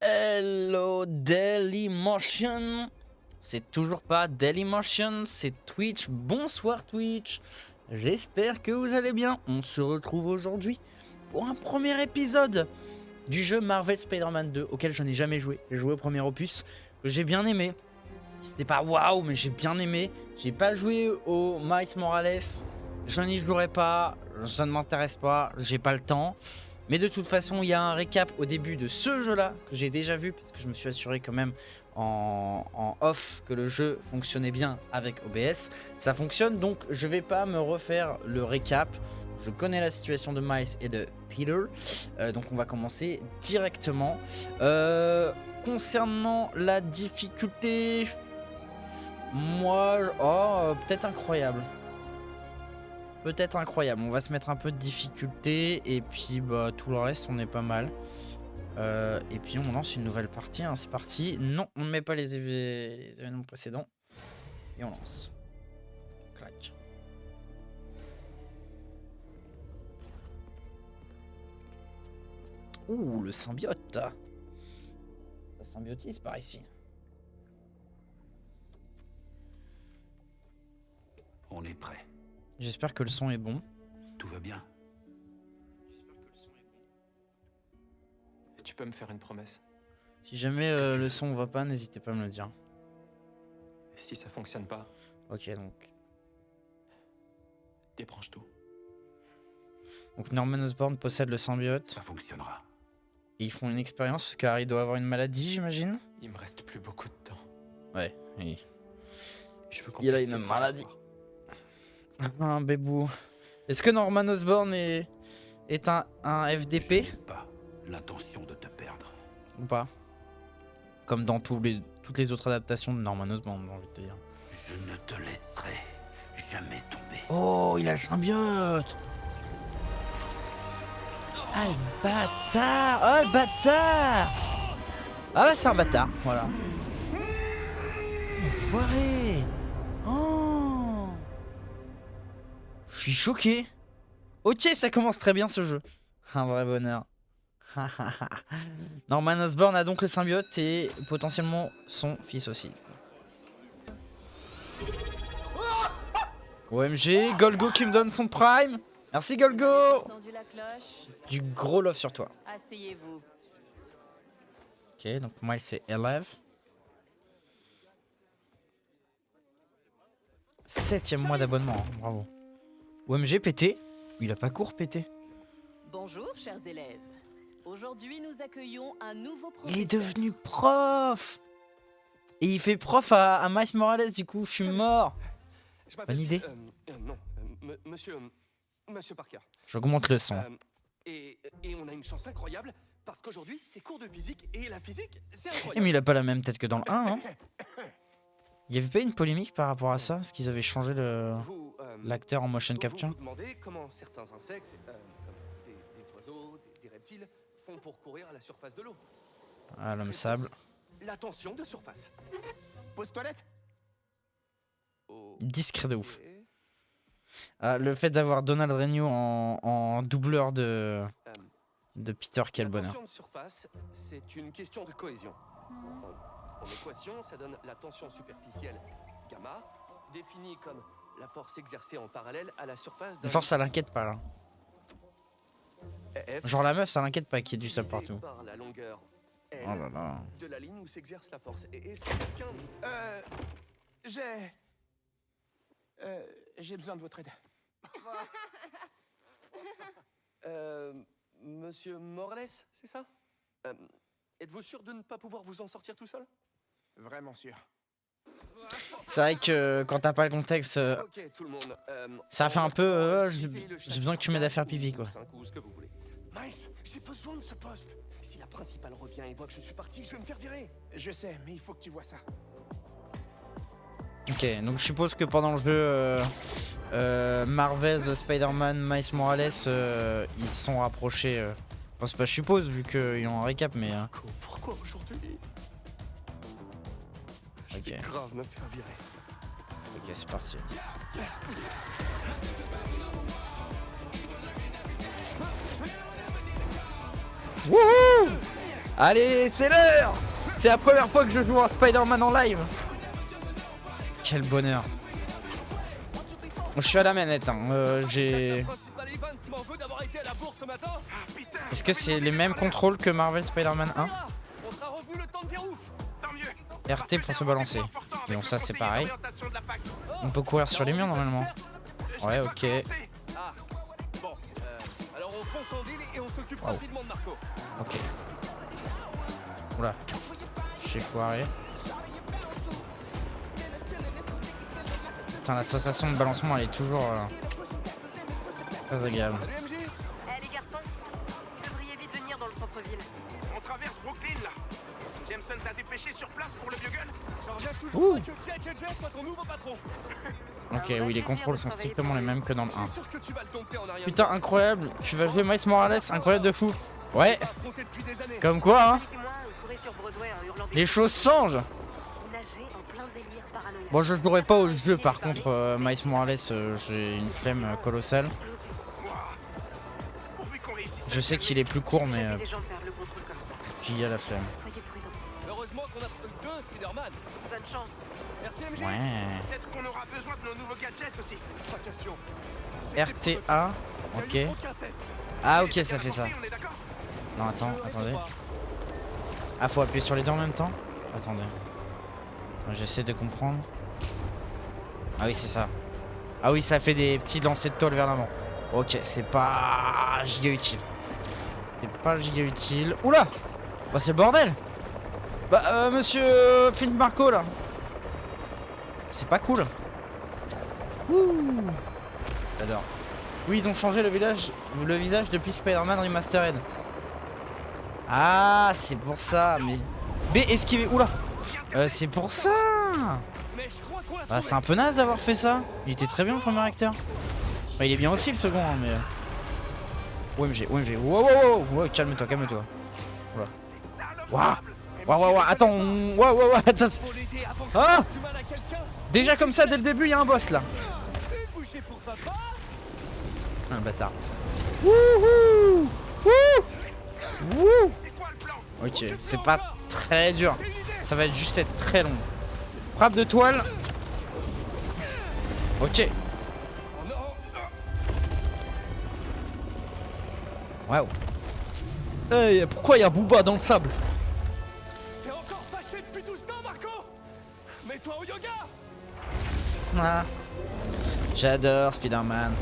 Hello Dailymotion. C'est toujours pas Dailymotion, c'est Twitch. Bonsoir Twitch. J'espère que vous allez bien. On se retrouve aujourd'hui pour un premier épisode du jeu Marvel Spider-Man 2 auquel je n'ai jamais joué. J'ai joué au premier opus que j'ai bien aimé. C'était pas waouh, mais j'ai bien aimé. J'ai pas joué au Miles Morales. Je n'y jouerai pas. Ça ne m'intéresse pas. J'ai pas le temps. Mais de toute façon, il y a un récap au début de ce jeu-là que j'ai déjà vu parce que je me suis assuré quand même en off que le jeu fonctionnait bien avec OBS. Ça fonctionne, donc je vais pas me refaire le récap. Je connais la situation de Miles et de Peter, donc on va commencer directement. Concernant la difficulté, moi, peut-être incroyable. Peut-être incroyable, on va se mettre un peu de difficulté et puis bah tout le reste on est pas mal. Et puis on lance une nouvelle partie, hein, c'est parti. Non, on ne met pas les événements précédents. Et on lance. Clac. Ouh, le symbiote. Ça symbiotise par ici. On est prêt. J'espère que le son est bon. Tout va bien. Tu peux me faire une promesse? Si jamais le son va pas, n'hésitez pas à me le dire. Si ça fonctionne pas, Ok, donc. débranche tout. Donc Norman Osborn possède le symbiote. Ça fonctionnera. Et ils font une expérience parce qu'Harry doit avoir une maladie, j'imagine. Il me reste plus beaucoup de temps. Ouais, oui. Je veux qu'on Il a puisse une se maladie. voir. Un bébou. Est-ce que Norman Osborn est un FDP Je n'ai pas l'intention de te perdre. ou pas? Comme dans toutes les autres adaptations de Norman Osborn, j'ai envie de te dire. Je ne te laisserai jamais tomber. Oh, il a le symbiote. Ah, le bâtard. Oh, le bâtard. Ah bah c'est un bâtard, voilà. Enfoiré. Oh. Je suis choqué. Ok, ça commence très bien ce jeu. Un vrai bonheur. Norman Osborn a donc le symbiote et potentiellement son fils aussi. OMG, Golgo qui me donne son prime. Merci Golgo. Entendu la cloche. Du gros love sur toi. Asseyez-vous. Ok, donc moi c'est 11. 7ème mois d'abonnement, hein, bravo. OMG pété. Il a pas cours pété. Bonjour, chers élèves. Aujourd'hui, nous accueillons un nouveau professeur. Il est devenu prof. Et il fait prof à Miles Morales, du coup, je suis mort. Bonne idée. Non, monsieur Parker. J'augmente le son. Et on a une chance incroyable parce qu'aujourd'hui c'est cours de physique et la physique c'est Eh, incroyable. mais il a pas la même tête que dans le 1, hein. Il y avait pas une polémique par rapport à ça, parce qu'ils avaient changé Vous, l'acteur en motion capture. Vous vous demandez comment certains insectes, comme des oiseaux, des reptiles, font pour courir à la surface de l'eau. Ah, l'homme sable. La tension de surface. Pause toilette. Discret de ouf. Ok. Ah, le fait d'avoir Donald Renew en doubleur de Peter, quel La bonheur. tension de surface, c'est une question de cohésion. En équation, ça donne la tension superficielle gamma, définie comme la force exercée en parallèle à la surface d'un Genre ça l'inquiète pas là. F Genre la meuf ça l'inquiète pas qu'il y ait du sable divisé partout. par la longueur L Oh là là. de la ligne où s'exerce la force. Et est-ce que quelqu'un... J'ai besoin de votre aide. Monsieur Morales, c'est ça? Êtes-vous sûr de ne pas pouvoir vous en sortir tout seul? Vraiment sûr. C'est vrai que quand t'as pas le contexte, Ok, tout le monde. ça fait un peu. J'ai utilisez le besoin que tu m'aides à faire pipi quoi. 5 ou ce que vous voulez. Miles, j'ai besoin de ce poste. Si la principale revient et voit que je suis parti, je vais me faire virer. Je sais, mais il faut que tu vois ça. Ok, donc je suppose que pendant le jeu Marvel's Spider-Man, Miles Morales, ils se sont rapprochés. Enfin, c'est pas je suppose vu qu'ils ont un récap, mais. Pourquoi aujourd'hui? Je vais Ok, grave me faire virer. ok, c'est parti. Wouhou! Allez, c'est l'heure! C'est la première fois que je joue à Spider-Man en live. Quel bonheur. Je suis à la manette, hein. J'ai. Est-ce que c'est les mêmes contrôles que Marvel Spider-Man 1? On sera revenu le temps de Dérouf. Tant mieux. RT pour se balancer. Et donc ça c'est pareil. On peut courir sur les murs normalement. Ouais, ok. Ah, bon. Alors on fonce en ville et on s'occupe Wow. rapidement de Marco. Ok. Oula. J'ai foiré. Putain, la sensation de balancement elle est toujours très agréable. Salut MJ. Eh les garçons, vous devriez vite venir dans le centre-ville. On traverse Brooklyn là. Jameson t'a dépêché sur place pour le vieux gun. J'en reviens toujours Ouh. pas que Jet soit ton nouveau patron. Ok, oui, les contrôles sont strictement les mêmes que dans le Je 1. suis sûr que tu vas le dompter en arrière. Putain, incroyable. Tu vas jouer Miles Morales, incroyable de fou. Ouais, Affronté depuis des années. comme quoi, hein. Invitez-moi, on courait sur Broadway en hurlant des Les choses changent. nager en plein délire paranoïaque. Bon, je jouerai pas au jeu par contre, Miles Morales, j'ai une flemme colossale. Pourvu qu'on réussisse. Je sais qu'il est plus court, mais J'ai vu des gens perdre le contrôle comme ça. j'y ai la flemme. Soyez prudents. Heureusement qu'on a seul deux Spider-Man. Bonne chance. Merci MJ. Ouais. Peut-être qu'on aura besoin de nos nouveaux gadgets aussi. Pas question. C'était RTA, prototype. Il y a eu ok. aucun test. Ah, Et ok, les ça fait ça. on est d'accord. Non, attends, Je attendez. réponds pas. Ah, faut appuyer sur les deux en même temps? Attendez. J'essaie de comprendre. Ah oui, c'est ça. Ah oui, ça fait des petits lancers de tôle vers l'avant. Ok, c'est pas giga utile. C'est pas giga utile. Oula! Bah, c'est le bordel! Bah, monsieur Finn Marco là. C'est pas cool. Ouh! J'adore. Oui, ils ont changé le visage depuis Spider-Man Remastered. Ah, c'est pour ça, mais. B esquiver. Oula! C'est pour ça! Mais je crois qu'on l'a Ah, trouvé. c'est un peu naze d'avoir fait ça. Il était très bien le premier acteur. Enfin, il est bien aussi le second, hein, mais. OMG, OMG. Wow, wow, wow, wow, calme-toi, calme-toi. Waouh, waouh, waouh, attends, waouh, waouh, attends. Faut l'aider avant qu'il Ah, fasse du mal à quelqu'un. déjà comme ça, dès le début, il y a un boss là. Bouger pour papa. Un bâtard. Wouhou, wouh, wouh. C'est quoi le plan? Ok, c'est pas très dur. Ça va juste être très long. Frappe de toile. Ok. Oh non. Waouh. Hey, pourquoi il y a Booba dans le sable? T'es encore fâché depuis 12 ans, Marco. Mets-toi au yoga. Ah. J'adore Spider-Man.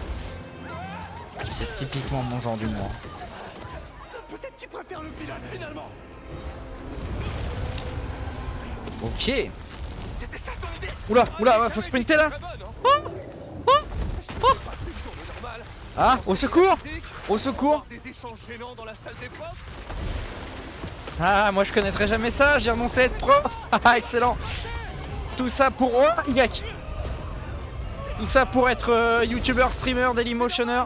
C'est typiquement mon genre d'humour. Peut-être qu'il préfère le pilote finalement. Ok. C'était ça ton idée? Oula, oula, ouais, faut sprinter là. Très bonne, hein. Oh, oh, oh. Pas une journée normale. Ah, au secours, au secours. Voir des échanges gênants dans la salle des profs. Ah, moi je connaîtrais jamais ça, j'ai renoncé à être prof. Ah, excellent. Tout ça pour... Oh, Y. Tout ça pour être youtubeur, streamer, dailymotioner.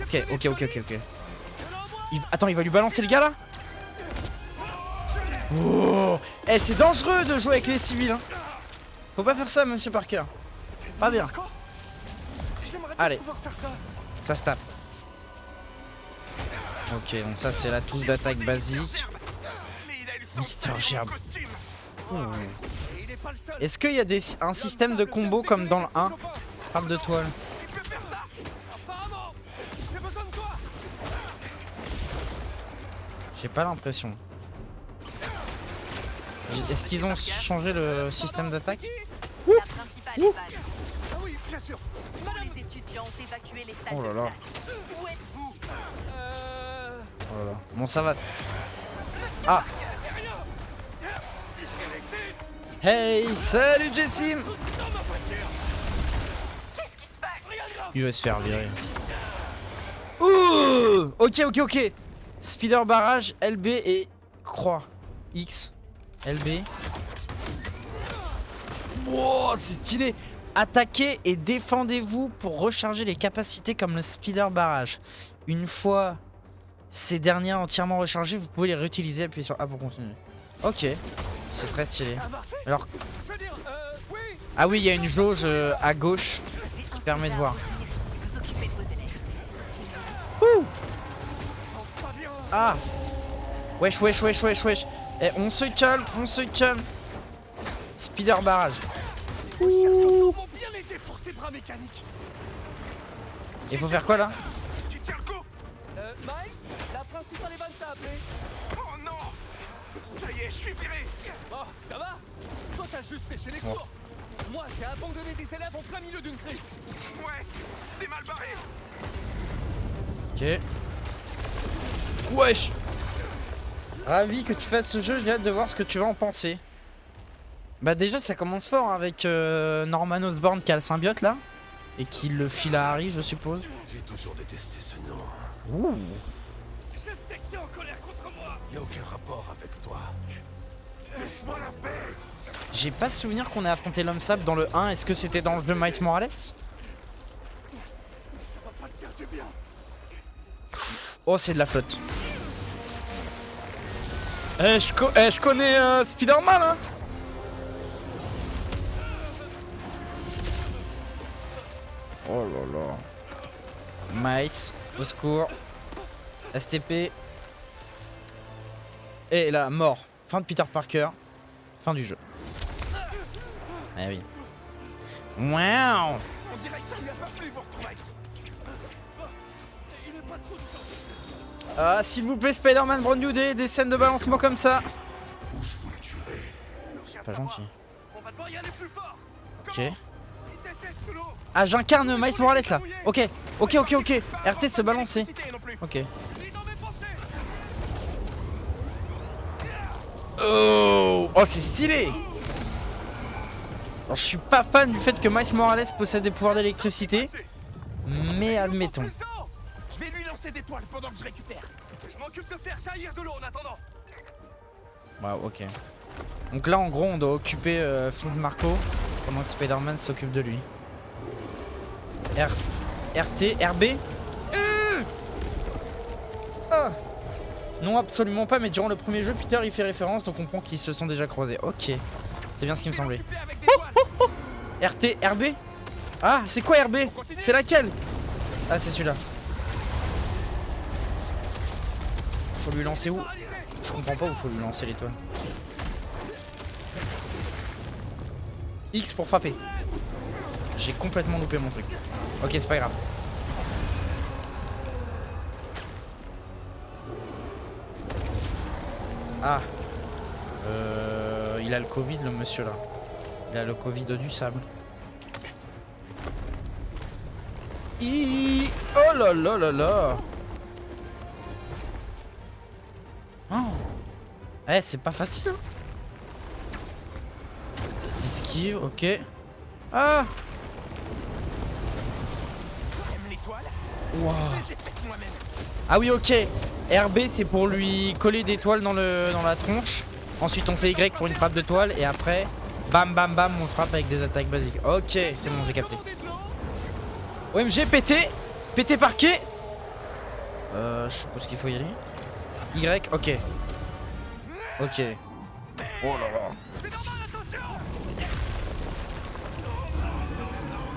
Ok, ok, ok, ok, ok. Attends, il va lui balancer le gars là. Oh. Eh, c'est dangereux de jouer avec les civils, hein. Faut pas faire ça, monsieur Parker. Pas bien. J'aimerais Allez. pouvoir faire ça. Ça se tape. Ok, donc ça c'est la touche d'attaque basique. Mais il a eu le temps Mister de Gerbe. costume. Et il est pas le seul. Est-ce qu'il y a un système de combo comme dans le 1? Frappe de toile. Il peut faire ça. Apparemment. J'ai besoin de toi. J'ai pas l'impression. Est-ce qu'ils ont changé le système d'attaque? La principale est basse. Ah oui, bien sûr. Tous les étudiants ont évacué les salles Oh là de là. classe. Où êtes-vous? Oh là là. Bon, ça va. Ah. Hey, salut Jessim. Qu'est-ce qui se passe? Il va se faire virer. Ouh. Ok, ok, ok. Spider barrage, LB et croix. X. LB. Wow, c'est stylé. Attaquez et défendez-vous pour recharger les capacités comme le Spider barrage. Une fois ces dernières entièrement rechargées, vous pouvez les réutiliser. Appuyez sur A pour continuer. Ok, c'est très stylé. Ça a marché? Alors, Je veux dire, oui. ah oui, il y a une jauge à gauche qui permet de voir. Si vous occupez de vos élèves. Sinon, Pas bien. Ah. Wesh, wesh, wesh, wesh, wesh. Eh, on se calme, on se calme. Spider barrage. Vont bien l'aider pour ses bras mécaniques. Il faut faire quoi là? Tu tiens le coup? Miles, la principale Evans t'a appelé. Oh non! Ça y est, je suis viré. Oh, ça va? Toi, t'as juste séché les cours. Moi, j'ai abandonné des élèves en plein milieu d'une crise. Ouais, t'es mal barré. Ok. Wesh. Ravi que tu fasses ce jeu, j'ai hâte de voir ce que tu vas en penser. Bah déjà ça commence fort hein, avec Norman Osborn qui a le symbiote là. Et qui le file à Harry je suppose. J'ai toujours détesté ce nom. Ouh. Je sais que t'es en colère contre moi. Y a aucun rapport avec toi. Laisse-moi la paix. J'ai pas souvenir qu'on ait affronté l'homme sable dans le 1. Est-ce que c'était dans le jeu Miles Morales? Ça va pas te faire du bien. Oh c'est de la flotte. Je connais Spider-Man hein. Oh là là. Miles, au secours. STP. Et là, mort. Fin de Peter Parker. Fin du jeu. Eh oui. Wow. On dirait que ça lui a pas plu, vos retrouvailles. Il est pas trop du genre. Ah, s'il vous plaît, Spider-Man Brand New Day, des scènes de balancement comme ça. C'est pas gentil. On va devoir y aller plus fort. Ok. Il déteste l'eau. Ah, j'incarne Miles Morales là. Ok, ok, ok, ok. RT se balancer. L'électricité non plus. Ok. Il est dans mes pensées. Oh, oh c'est stylé. Alors, je suis pas fan du fait que Miles Morales possède des pouvoirs d'électricité. Mais admettons. Je vais lui lancer des toiles pendant que je récupère. Je m'occupe de faire jaillir de l'eau en attendant. Wow, ok. Donc là, en gros, on doit occuper Flint Marco pendant que Spider-Man s'occupe de lui. RT, RB. Ah. Non, absolument pas, mais durant le premier jeu, Peter y fait référence, donc on comprend qu'ils se sont déjà croisés. Ok, c'est bien ce qui me semblait. RT, RB. Ah, c'est quoi RB? C'est laquelle? Ah, c'est celui-là. Faut lui lancer où? Je comprends pas où faut lui lancer l'étoile. X pour frapper. J'ai complètement loupé mon truc. Ok, c'est pas grave. Ah. Il a le Covid, le monsieur là. Il a le Covid du sable. Oh là là là là. Oh. Eh, c'est pas facile. Hein. Esquive, ok. Ah. Wow. Ah oui, ok. RB, c'est pour lui coller des toiles dans la tronche. Ensuite, on fait Y pour une frappe de toile. Et après, bam bam bam, on frappe avec des attaques basiques. Ok, c'est bon, j'ai capté. OMG, pété. Pété parquet. Je suppose qu'il faut y aller. Y, ok. Ok. Oh là là.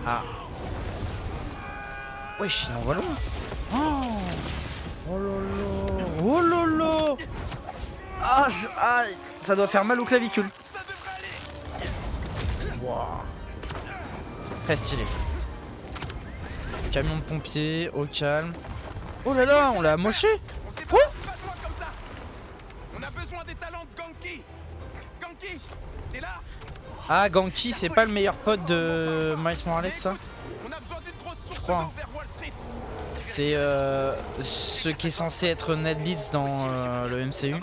Ah. Wesh, il envoie loin. Oh. Oh là là. Oh là là. Ah, ça doit faire mal au clavicule. Wow. Très stylé. Camion de pompier, au calme. Oh là là, on l'a amoché. Oh. On a besoin des talents de Ganke. Ganke, t'es là? Ah, Ganke, c'est pas le meilleur pote de Miles Morales, ça? On a besoin d'une grosse source crois. d'eau vers Wall Street. C'est ce qui est censé être Ned Leeds dans le MCU.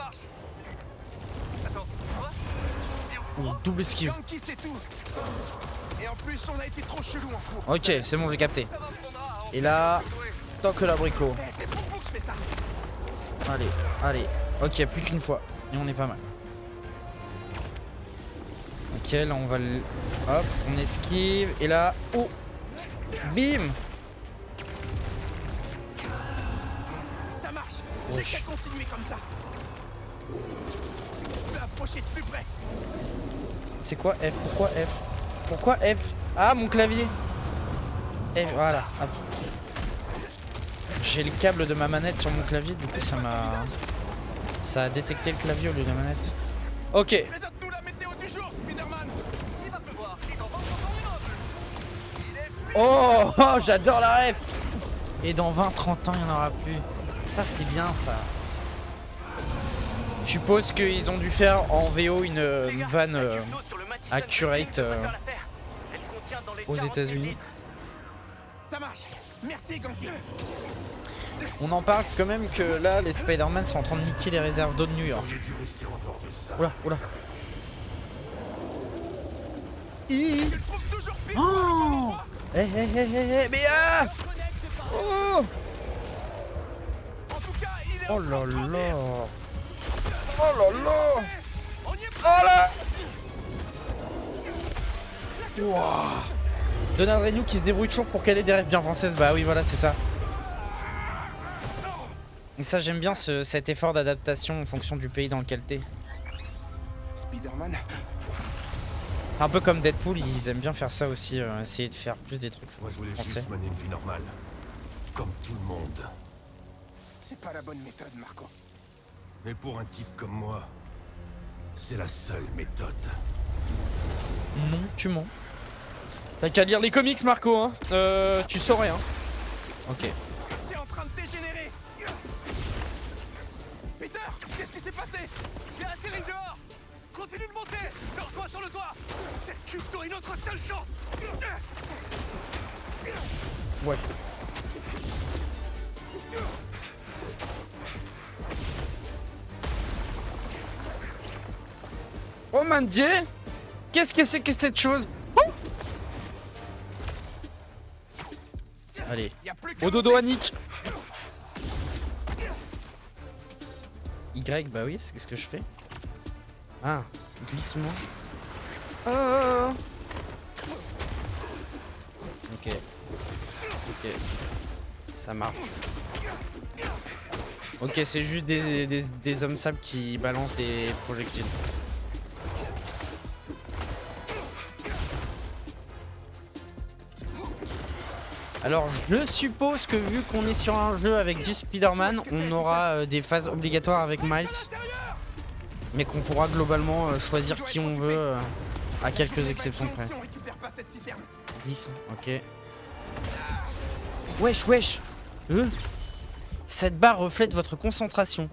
Ouh, double esquive. Ganke, c'est tout. Et en plus, on a été trop chelou en cours. Ok, c'est bon, j'ai capté. Et là, toque l'abricot. Eh, c'est pour vous que je fais ça. Allez, allez. Ok, plus qu'une fois. Et on est pas mal. Ok, là on va le... Hop, on esquive. Et là... Oh. Bim. Ça marche. J'ai qu'à continuer comme ça. Je vais approcher de plus près. C'est quoi F? Pourquoi F? Pourquoi F? Ah, mon clavier. F, voilà. Hop. J'ai le câble de ma manette sur mon clavier, du coup ça a détecté le clavier au lieu de la manette. Ok. Présente-nous la météo du jour, Spider-Man. Il va pleuvoir. Oh, j'adore la ref. Et dans 20-30 ans, il n'y en aura plus. Ça, c'est bien, ça. Je suppose qu'ils ont dû faire en VO une vanne accurate aux États-Unis. Ça marche. Merci, Ganke. On en parle quand même que là, les Spider-Man sont en train de niquer les réserves d'eau de New York. Oula, oula. Tu le trouves toujours pire. Oh, mais ah. Oh, En tout cas, il est oh en là train de grandir. là. Oh là là. On y est Oh là. Wow. Donald Renew qui se débrouille toujours pour caler des rêves bien françaises. Bah oui, voilà, c'est ça. Et ça, j'aime bien cet effort d'adaptation en fonction du pays dans lequel t'es. Spider-Man. Un peu comme Deadpool, ils aiment bien faire ça aussi, essayer de faire plus des trucs Moi, je voulais français. juste mener une vie normale. Comme tout le monde. C'est pas la bonne méthode, Marco. Mais pour un type comme moi, c'est la seule méthode. Non, tu mens. T'as qu'à lire les comics, Marco, hein. Tu saurais, hein. Ok. C'est en train de dégénérer. Peter, qu'est-ce qui s'est passé? J'ai atterri dehors. Continue de monter. Je te rejoins sur le toit. Cette cube est notre seule chance. Ouais. Oh mon Dieu! Qu'est-ce que c'est que cette chose? Oh, allez, Y a plus qu'à au dodo monter. Annick. Y, bah oui, c'est ce que je fais. Ah, glissement. Oh. Ok. Ok. Ça marche. Ok, c'est juste des hommes sables qui balancent des projectiles. Alors, je suppose que vu qu'on est sur un jeu avec du Spider-Man, on aura des phases obligatoires avec Miles. Mais qu'on pourra globalement choisir qui on veut, à quelques exceptions près. Ok. Wesh, wesh. Cette barre reflète votre concentration.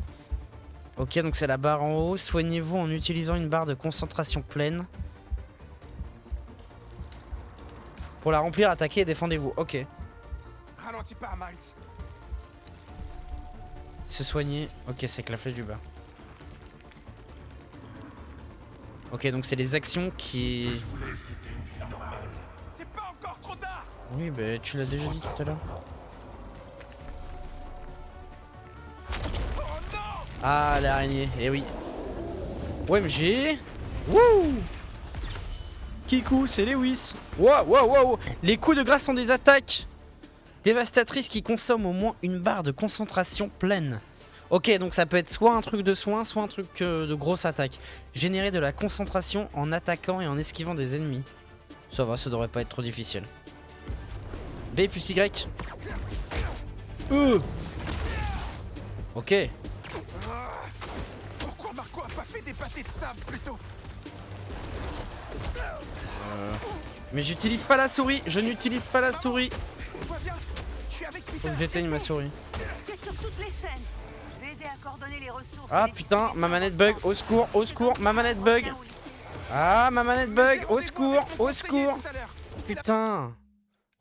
Ok, donc c'est la barre en haut. Soignez-vous en utilisant une barre de concentration pleine. Pour la remplir, attaquez et défendez-vous. Ok. Ralentis pas, Miles. Se soigner. Ok, c'est que la flèche du bas. Ok, donc c'est les actions qui... C'est pas encore trop tard. Oui, bah tu l'as déjà dit tout à l'heure. Oh non. Ah, l'araignée. Eh oui. OMG. Wouh. Kikou, c'est Lewis. Waouh, waouh, waouh. Les coups de grâce sont des attaques dévastatrices qui consomment au moins une barre de concentration pleine. Ok, donc ça peut être soit un truc de soin, soit un truc de grosse attaque. Générer de la concentration en attaquant et en esquivant des ennemis. Ça va, ça devrait pas être trop difficile. B plus Y. Ok. Pourquoi Marco a pas fait des pâtés de sable plus tôt? Mais j'utilise pas la souris. Je n'utilise pas la souris. Tout va bien. Je suis avec Peter. Faut que j'éteigne ma souris. Tu es sur toutes les chaînes. Je vais aider à coordonner les ressources. Ah et les putain, distributions ma manette dans le bug. centre. Au secours, au secours, ma manette bug. Reviens au lycée. Ah, ma manette bug. Au J'ai secours, rendez-vous avec mon au conseiller secours. tout à l'heure. Putain.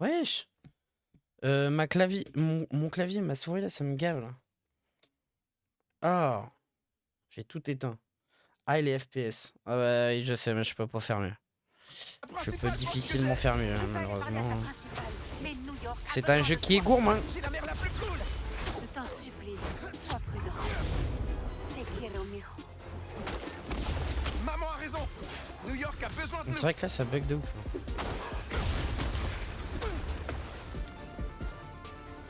Wesh. Ma clavier, mon clavier, ma souris là, ça me gave là. Ah. J'ai tout éteint. Ah, et les FPS. Ah ouais, je sais, mais je peux pas faire mieux. Je peux difficilement faire mieux, hein, malheureusement. Pas la principale, mais New York a C'est besoin un de jeu toi. qui est gourmand. J'ai la mère la plus cool. Je t'en supplie, sois prudent. Te quiero, mijo. Maman a raison. New York a besoin de C'est nous. vrai que là, ça bug de ouf. Hein.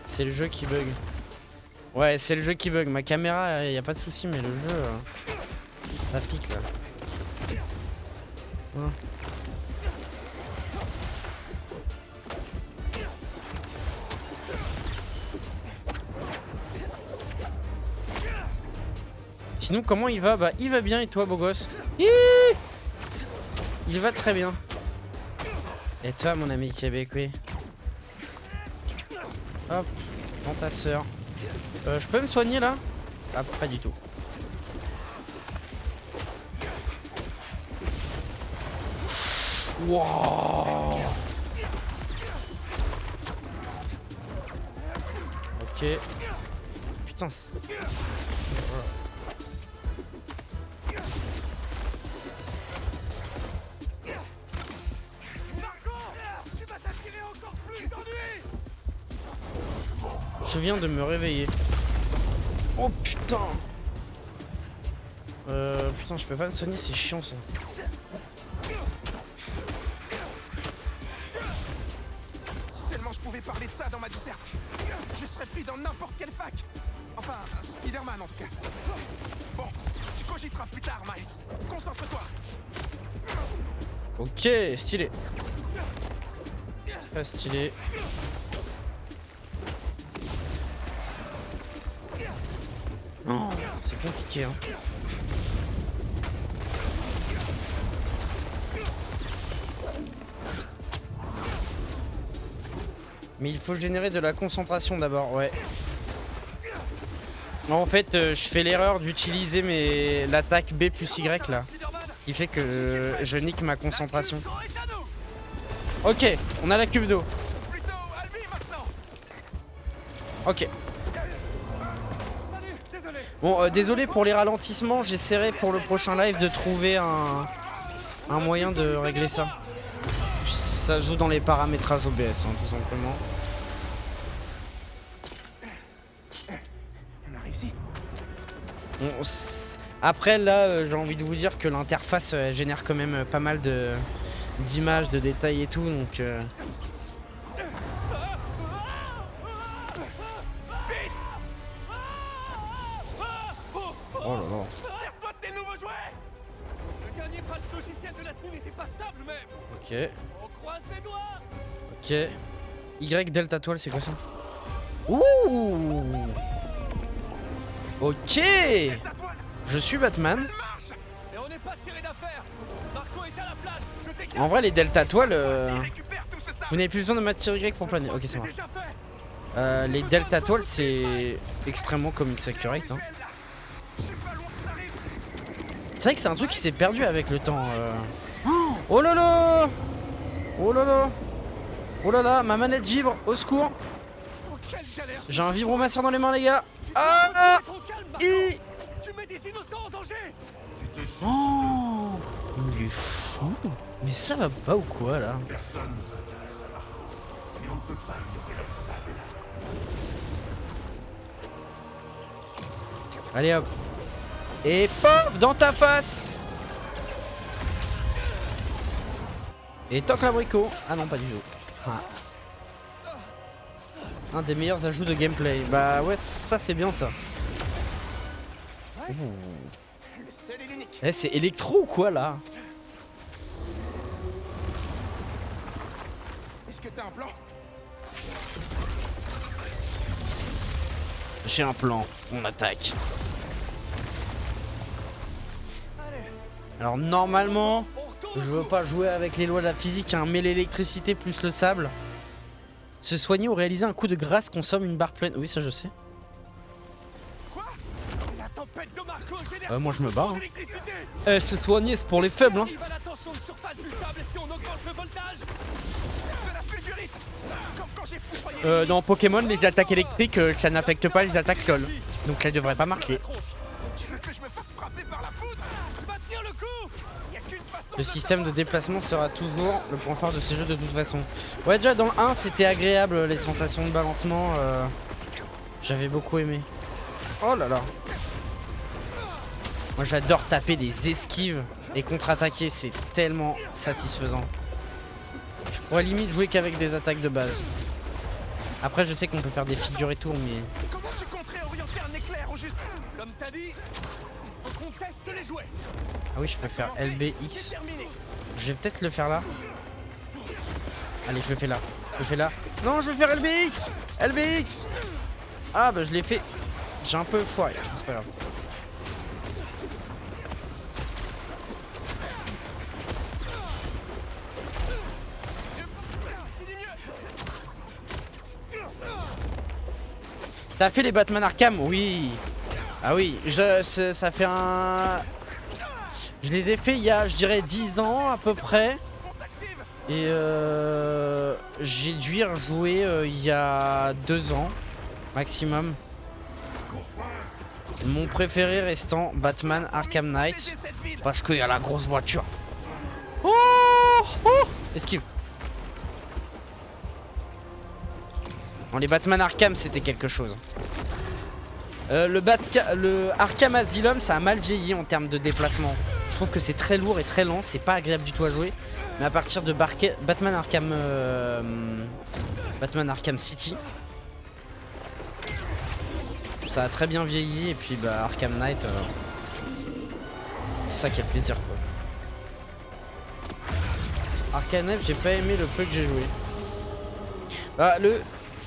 C'est le jeu qui bug. Ouais, c'est le jeu qui bug. Ma caméra, y a pas de souci, mais le jeu, ça pique là. Hein. Sinon, comment il va? Bah, il va bien et toi, beau gosse? Il va très bien. Et toi, mon ami québécois? Hop, dans ta sœur. Je peux me soigner là? Ah, pas du tout. Wow. Ok. Putain. Je viens de me réveiller. Oh putain. Putain, je peux pas me soigner, c'est chiant ça. Si seulement je pouvais parler de ça dans ma disserte, je serais pris dans n'importe quelle fac. Enfin, Spider-Man en tout cas. Bon, tu cogiteras plus tard, Miles. Concentre-toi. Ok, stylé. Très stylé. Oh, c'est compliqué hein. Mais il faut générer de la concentration d'abord, ouais. En fait, je fais l'erreur d'utiliser l'attaque B plus Y là. Qui fait que je nique ma concentration. Ok, on a la cuve d'eau. Plutôt à lui maintenant. Ok. Salut, désolé. Bon, désolé pour les ralentissements, j'essaierai pour le prochain live de trouver un moyen de régler ça. Ça joue dans les paramétrages OBS, hein, tout simplement. On a réussi. Après là, j'ai envie de vous dire que l'interface génère quand même pas mal d'images, de détails et tout, donc... Oh là là. Sers-toi de tes nouveaux jouets. Le dernier patch logiciel de la tenue n'était pas stable, mais Ok, on croise les doigts. ok. Y Delta Toile, c'est quoi ça? Ouh. Ok. Je suis Batman. Et on n'est pas tiré d'affaire. Marco est à la plage. Je décale. En vrai, les Delta Toiles, Récupère tout ce sable. vous n'avez plus besoin de matière Y pour planer. Ok, ça C'est marche. déjà fait. Les Delta Toiles, c'est extrêmement comics accurate. Hein. Je suis pas loin, ça arrive. C'est vrai que c'est un truc qui s'est perdu avec le temps. Oh là là. Oh là là. Oh là là, ma manette vibre, au secours. Oh, quelle galère. J'ai un vibromasseur dans les mains, les gars. Ah. Trop calme, Marco. I. Tu mets des innocents en danger. Oh. Il est fou. Mais ça va pas ou quoi là? Allez hop. Et pop dans ta face. Et toque l'abricot. Ah non, pas du tout. Ah. Un des meilleurs ajouts de gameplay. Bah ouais, ça c'est bien ça. Le seul et l'unique. Eh, c'est électro ou quoi là? Est-ce que t'as un plan? J'ai un plan, on attaque. Alors normalement, je veux pas jouer avec les lois de la physique, hein, mais l'électricité plus le sable. Se soigner ou réaliser un coup de grâce consomme une barre pleine. Oui, ça je sais. Quoi? La tempête de Marco génère Moi je me bats. Hein. l'électricité. Eh, se soigner, c'est pour les faibles. Hein. Il va la tension de surface du sable si on augmente le voltage. De la fulgurite. Comme quand j'ai foudroyé. Dans Pokémon, les attaques électriques, ça n'affecte pas les attaques LOL. Donc elles devraient pas marquer. Tu veux que je me fasse frapper par la foudre? Tu vas tenir le coup. Y a qu'une façon. Le système de déplacement sera toujours le point fort de ces jeux de toute façon. Ouais, déjà dans le 1, c'était agréable les sensations de balancement. J'avais beaucoup aimé. Oh là là. Moi j'adore taper des esquives et contre-attaquer, c'est tellement satisfaisant. Je pourrais limite jouer qu'avec des attaques de base. Après je sais qu'on peut faire des figures et tout, mais... Comment tu compterais orienter un éclair au juste? Comme t'as dit, il faut qu'on teste les jouets. Ah oui, je peux faire LBX. C'est terminé. Je vais peut-être le faire là. Allez, je le fais là. Je le fais là. Non, je vais faire LBX. LBX. Ah bah je l'ai fait. J'ai un peu foiré, c'est pas grave. T'as fait les Batman Arkham? Oui. Ah oui, ça fait un... Je les ai fait il y a, je dirais, 10 ans à peu près. Et j'ai dû y rejouer il y a 2 ans maximum. Mon préféré restant Batman Arkham Knight. Parce qu'il y a la grosse voiture. Oh, oh, esquive. Bon, les Batman Arkham c'était quelque chose. Le Arkham Asylum ça a mal vieilli en termes de déplacement. Je trouve que c'est très lourd et très lent, c'est pas agréable du tout à jouer. Mais à partir de Batman Arkham City, ça a très bien vieilli. Et puis bah Arkham Knight, c'est ça qui a le plaisir quoi. Arkham Knight j'ai pas aimé le peu que j'ai joué. Bah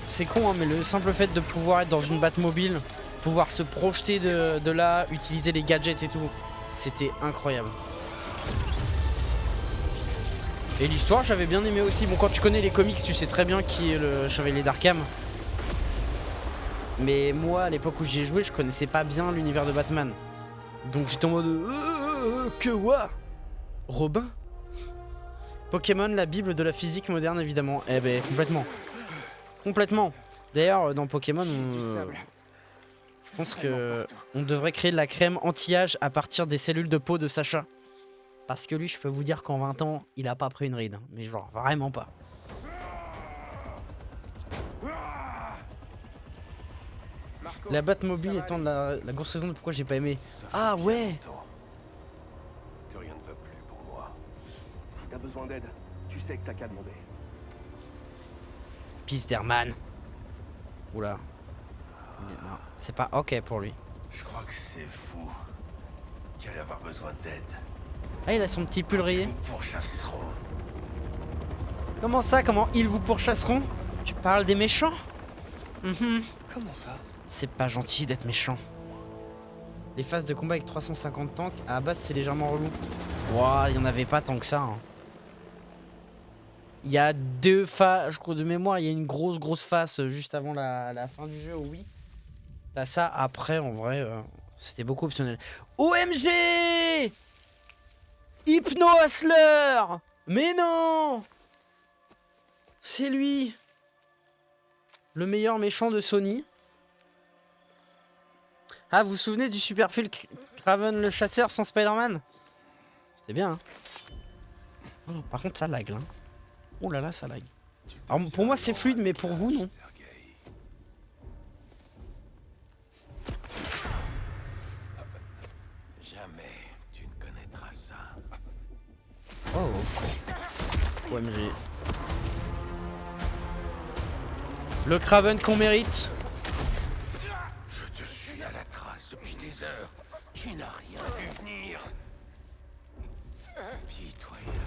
c'est con hein, mais le simple fait de pouvoir être dans une Batmobile, pouvoir se projeter de là, utiliser les gadgets et tout, c'était incroyable. Et l'histoire j'avais bien aimé aussi. Bon, quand tu connais les comics tu sais très bien qui est le chevalier d'Arkham. Mais moi à l'époque où j'y ai joué je connaissais pas bien l'univers de Batman. Donc j'étais en mode que what? Robin? Pokémon, la bible de la physique moderne évidemment. Eh ben complètement. Complètement. D'ailleurs dans Pokémon je pense que on devrait créer de la crème anti-âge à partir des cellules de peau de Sacha. Parce que lui je peux vous dire qu'en 20 ans il a pas pris une ride. Mais genre vraiment pas. La Batmobile étant la grosse raison de pourquoi j'ai pas aimé. Ça fait Ah bien ouais. longtemps que rien ne va plus pour moi. Si t'as besoin d'aide, tu sais que t'as qu'à demander. Pisterman. Oula. Non, c'est pas ok pour lui. Je crois que c'est vous qui allez avoir besoin d'aide. Ah, il a son petit pull rayé. Ils vous pourchasseront. Comment ça? Comment ils vous pourchasseront? Tu parles des méchants? Mhm. Comment ça? C'est pas gentil d'être méchant. Les phases de combat avec 350 tanks, à la base c'est légèrement relou. Ouah, il y en avait pas tant que ça. Hein. Il y a deux phases, je crois de mémoire, il y a une grosse phase juste avant la fin du jeu, oui. T'as ça après, en vrai, c'était beaucoup optionnel. OMG! Hypno Hustler! Mais non! C'est lui! Le meilleur méchant de Sony. Ah, vous vous souvenez du super film Kraven le chasseur sans Spider-Man? C'était bien, hein. Oh, par contre, ça lag, là. Oh là là, ça lag. Alors, pour moi, c'est fluide, mais pour vous, non. Jamais tu ne connaîtras ça. Oh. OMG. Le Kraven qu'on mérite. Je te suis à la trace depuis des heures. Tu n'as rien vu venir. Pitoyable.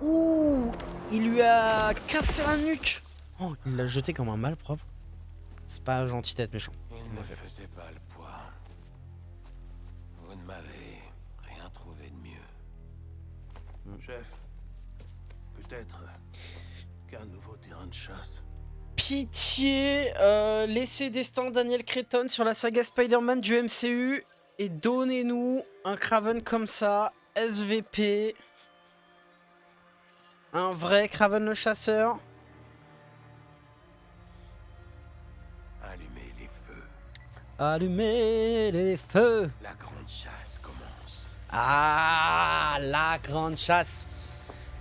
Ouh, il lui a cassé la nuque. Oh, il l'a jeté comme un malpropre. C'est pas gentil d'être méchant. Il ne faisait pas le poids. Vous ne m'avez rien trouvé de mieux. Chef, peut-être qu'un nouveau terrain de chasse. Pitié, laissez destin Daniel Cretton sur la saga Spider-Man du MCU et donnez-nous un Kraven comme ça, SVP. Un vrai Kraven le chasseur. Allumez les feux. Allumez les feux. La grande chasse commence. Ah, la grande chasse.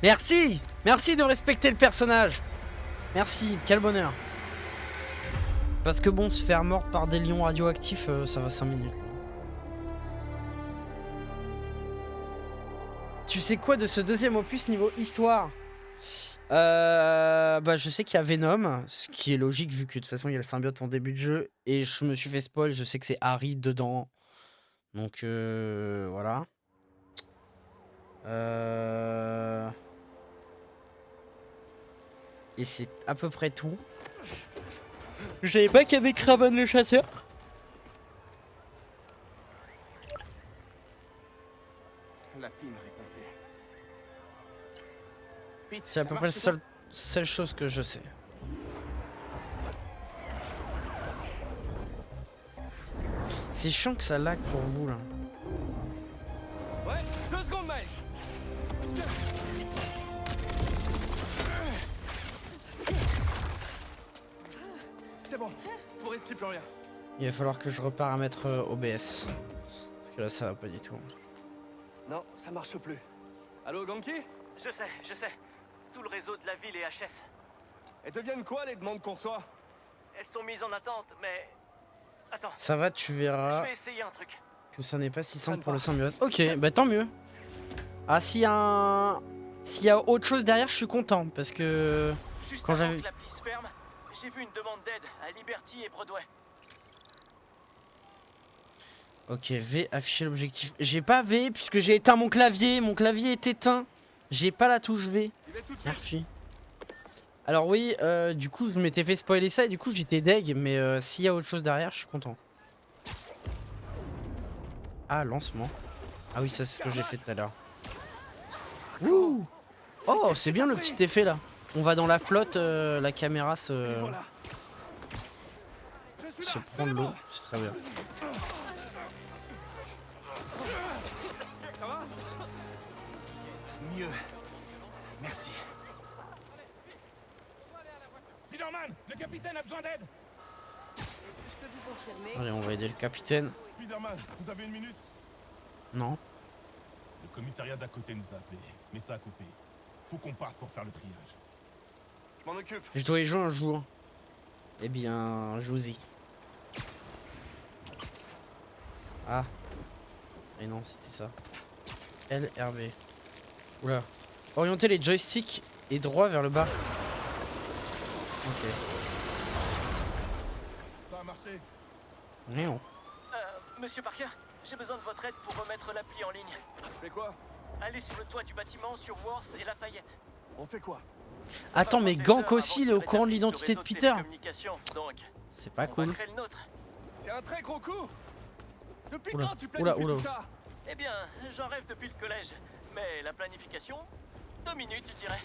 Merci, merci de respecter le personnage. Merci, quel bonheur. Parce que bon, se faire mordre par des lions radioactifs, ça va 5 minutes. Tu sais quoi de ce deuxième opus niveau histoire? Bah je sais qu'il y a Venom, ce qui est logique vu que de toute façon il y a le symbiote en début de jeu. Et je me suis fait spoil, je sais que c'est Harry dedans. Donc voilà. Et c'est à peu près tout. Je savais pas qu'il y avait Kraven le chasseur. La pine récomplée. Pete, C'est à ça peu près marche, la seule chose que je sais. C'est chiant que ça lag pour vous là. Ouais, 2 secondes, Miles. C'est bon, vous risquez plus rien. Il va falloir que je reparamètre OBS. Parce que là ça va pas du tout. Non, ça marche plus. Allô, Ganki? Je sais. Tout le réseau de la ville est HS. Elles deviennent quoi les demandes qu'on reçoit? Elles sont mises en attente, mais... Attends, Ça va, tu je verras vais essayer un truc. que ça n'est pas si simple Traîne pour le pas. symbiote. Ok, bah tant mieux. Ah, s'il y a autre chose derrière, je suis content. Parce que... Juste Quand avant j'avais- que l'appli se ferme, j'ai vu une demande d'aide à Liberty et Broadway. Ok, V, afficher l'objectif. J'ai pas V puisque j'ai éteint mon clavier. Mon clavier est éteint. J'ai pas la touche V. Merci. Alors oui, du coup, je m'étais fait spoiler ça et du coup, j'étais deg. Mais s'il y a autre chose derrière, je suis content. Ah, lancement. Ah oui, ça c'est ce que j'ai fait tout à l'heure. Ouh. Oh, c'est bien le petit effet là. On va dans la flotte, la caméra se prend de l'eau. C'est très bien. Ça va? Mieux. Merci. Spider-Man, le capitaine a besoin d'aide. Je peux vous confirmer. Allez, on va aider le capitaine. Spider-Man, vous avez une minute? Non. Le commissariat d'à côté nous a appelés, mais ça a coupé. Faut qu'on passe pour faire le triage. Je m'en occupe. Je dois y jouer un jour. Eh bien, jouez-y. Ah. Et non, c'était ça. LRB. Oula. Orienter les joysticks et droit vers le bas. Ok. Ça a marché. Non. Monsieur Parker, j'ai besoin de votre aide pour remettre l'appli en ligne. Je fais quoi? Allez sur le toit du bâtiment sur Worth et Lafayette. On fait quoi? Ça Attends, va mais prendre des Gank heures aussi, avant il est au que courant de rétablisse l'identité le de réseau Peter. télécommunications, donc C'est pas on cool. va créer le nôtre. C'est un très gros coup. Depuis Oula, quand tu oula, planifies oula. tout ça? Eh bien, j'en rêve depuis le collège. Mais la planification, 2 minutes, je dirais.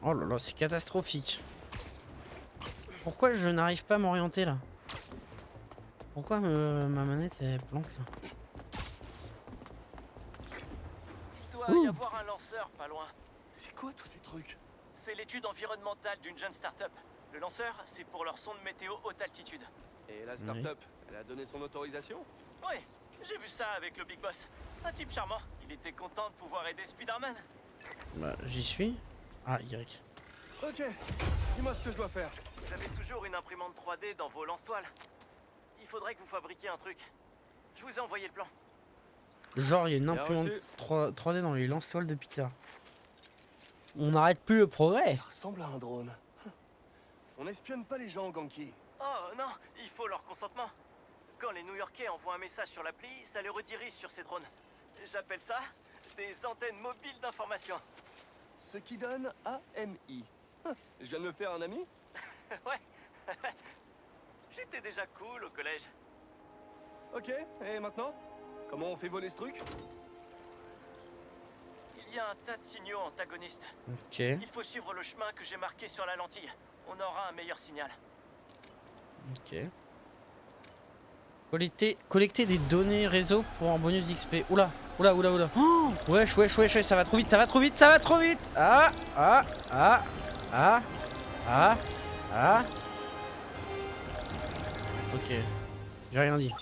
Oh là là, c'est catastrophique. Pourquoi je n'arrive pas à m'orienter là? Pourquoi ma manette elle plante là? Il doit y avoir un lanceur pas loin. C'est quoi tous ces trucs? C'est l'étude environnementale d'une jeune start-up. Le lanceur, c'est pour leur sonde météo haute altitude. Et la start-up, elle a donné son autorisation? Oui, j'ai vu ça avec le Big Boss. Un type charmant. Il était content de pouvoir aider Spider-Man. Bah, j'y suis. Ah, Y. Ok, dis-moi ce que je dois faire. Vous avez toujours une imprimante 3D dans vos lance-toiles. Il faudrait que vous fabriquiez un truc. Je vous ai envoyé le plan. Genre, il y a une Bien imprimante reçu. 3D dans les lance-toiles de Peter. On n'arrête plus le progrès. Ça ressemble à un drone. On espionne pas les gens, Ganki. Oh non, il faut leur consentement. Quand les New-Yorkais envoient un message sur l'appli, ça les redirige sur ces drones. J'appelle ça des antennes mobiles d'information. Ce qui donne AMI. Je viens de me faire un ami? Ouais. J'étais déjà cool au collège. Ok, et maintenant? Comment on fait voler ce truc? Il y a un tas de signaux antagonistes. Ok. Il faut suivre le chemin que j'ai marqué sur la lentille. On aura un meilleur signal. Ok. Collecter des données réseau pour un bonus d'XP. Oula, oula, oula, oula. Oh, wesh, wesh, wesh, wesh, ça va trop vite, ça va trop vite, ça va trop vite. Ah, ah, ah, ah, ah, ah. Ok. J'ai rien dit.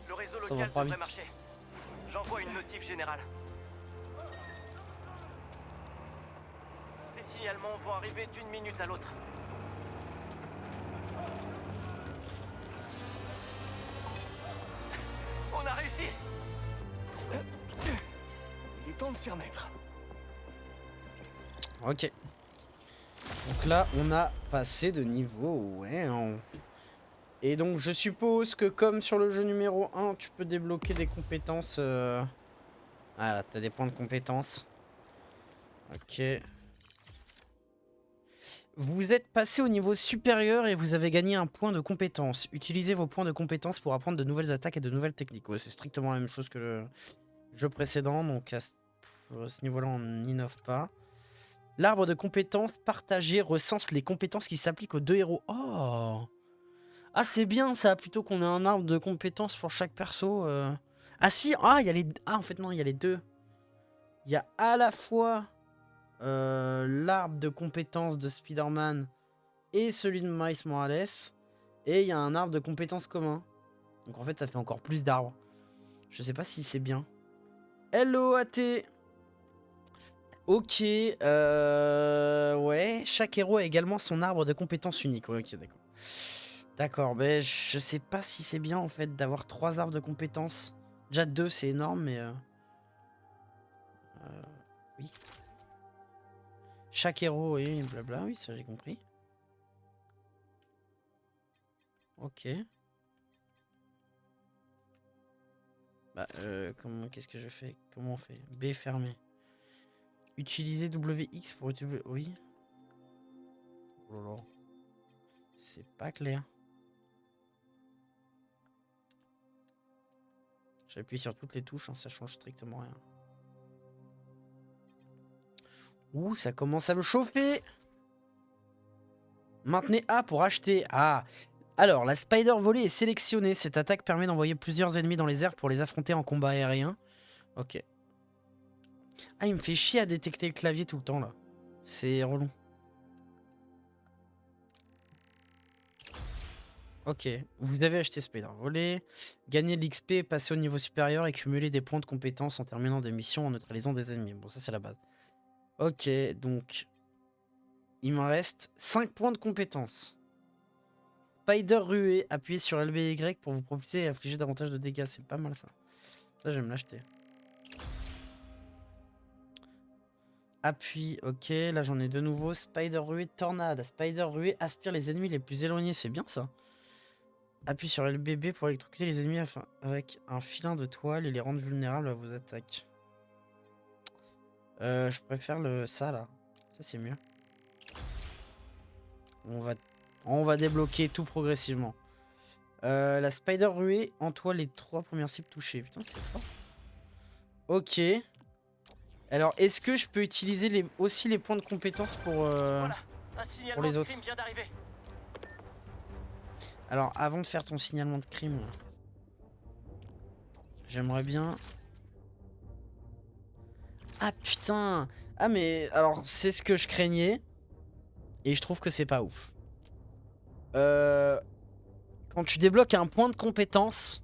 Le réseau Ça va local pas devrait vite. marcher. J'envoie une notif générale. Les signalements vont arriver d'une minute à l'autre. On a réussi! Il est temps de s'y remettre. Ok. Donc là, on a passé de niveau. Ouais. Et donc, je suppose que comme sur le jeu numéro 1, tu peux débloquer des compétences. Ah là, t'as des points de compétences. Ok. Vous êtes passé au niveau supérieur et vous avez gagné un point de compétence. Utilisez vos points de compétence pour apprendre de nouvelles attaques et de nouvelles techniques. Ouais, c'est strictement la même chose que le jeu précédent, donc à ce niveau-là, on n'innove pas. L'arbre de compétences partagé recense les compétences qui s'appliquent aux deux héros. Oh! Ah, c'est bien ça, plutôt qu'on ait un arbre de compétences pour chaque perso. Ah si, il y a les... Ah, en fait, non, il y a les deux. Il y a à la fois l'arbre de compétences de Spider-Man et celui de Miles Morales. Et il y a un arbre de compétences commun. Donc en fait, ça fait encore plus d'arbres. Je sais pas si c'est bien. Hello, AT! Ok, ouais, chaque héros a également son arbre de compétences unique. Ouais, ok, d'accord. D'accord, mais je sais pas si c'est bien en fait d'avoir 3 arbres de compétences. Déjà 2 c'est énorme, mais oui. Chaque héros, oui, blabla, oui, ça j'ai compris. Ok. Bah, qu'est-ce que je fais? Comment on fait? B fermé. Utiliser WX pour utiliser... Oui. Oh là là. C'est pas clair. J'appuie sur toutes les touches, hein, ça change strictement rien. Ouh, ça commence à me chauffer. Maintenez A pour acheter. Ah. Alors, la Spider volée est sélectionnée. Cette attaque permet d'envoyer plusieurs ennemis dans les airs pour les affronter en combat aérien. Ok. Ah, il me fait chier à détecter le clavier tout le temps, là. C'est relou. Ok, vous avez acheté Spider Volley, gagner de l'XP, passer au niveau supérieur et cumuler des points de compétence en terminant des missions en neutralisant des ennemis. Bon, ça c'est la base. Ok, donc il me reste 5 points de compétence. Spider ruée, appuyez sur LBY pour vous propulser et affliger davantage de dégâts. C'est pas mal ça. Ça, je vais me l'acheter. Appui, ok, là j'en ai de nouveau. Spider ruée, tornade. Spider ruée aspire les ennemis les plus éloignés, c'est bien ça. Appuie sur LBB pour électrocuter les ennemis avec un filin de toile et les rendre vulnérables à vos attaques. Je préfère ça là. Ça c'est mieux. On va débloquer tout progressivement. La Spider ruée entoile les 3 premières cibles touchées. Putain, c'est fort. Ok. Alors, est-ce que je peux utiliser aussi les points de compétence pour Voilà, un signalement les de autres? crime vient d'arriver. Alors, avant de faire ton signalement de crime, j'aimerais bien... Ah putain! Ah mais, alors, c'est ce que je craignais. Et je trouve que c'est pas ouf. Quand tu débloques un point de compétence,